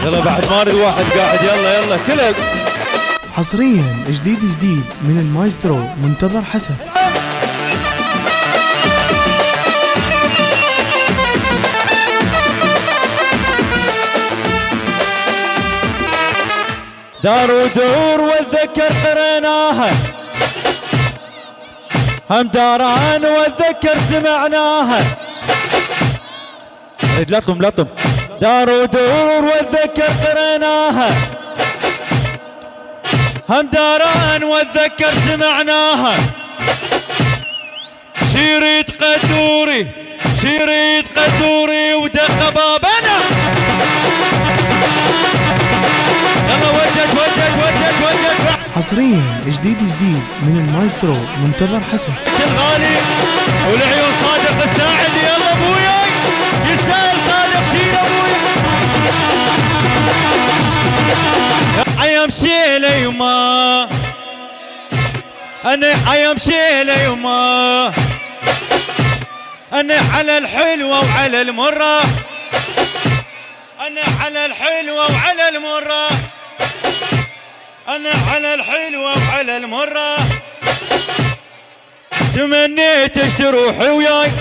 يلا بعد ما اريد واحد قاعد. يلا يلا كلها حصريا جديد من المايسترو منتظر حسن. دار ودور واتذكر قريناها، هم داران واتذكر سمعناها. لطم دار ودور واتذكر قريناها، هم داران واتذكر سمعناها. شريط قدوري ودق بابنا. يلا وجد حصريا جديد من المايسترو منتظر حسن. الغالي والعيون صادق الساعد. يلا ابوياي يستاهل صادق. شيل ابويا حيمشي لي يما، انا حيمشي لي يما، انا على الحلوه وعلى المره، انا على الحلوه وعلى المره، انا على الحلوه وعلى المره. تمنيتك تروح وياي،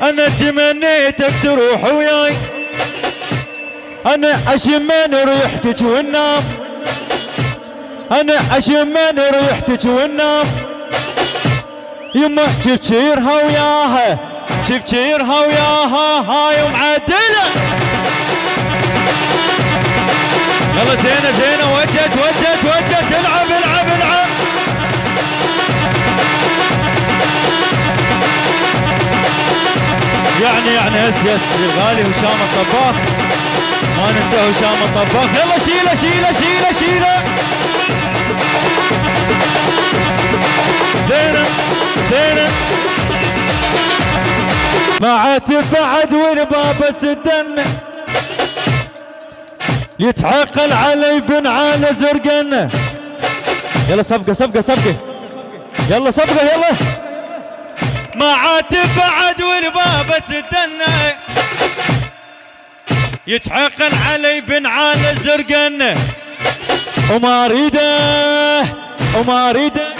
انا تمنيتك تروح وياي، انا اشم من ريحتك والنام، انا اشم من ريحتك والنام. يما شفشيرها وياها، شفشيرها وياها هاي معدله. يلا زينه وجت العب. يعني هس الغالي هشام الطباخ، ما ننسى هشام الطباخ. يلا شيله زينه ما تبعد والباب سدن، يتعقل علي بن على زرقن. يلا صفقه يلا صفقه يلا. ما تبعد والباب سدن، يتعقل علي بن على زرقن. وما اريده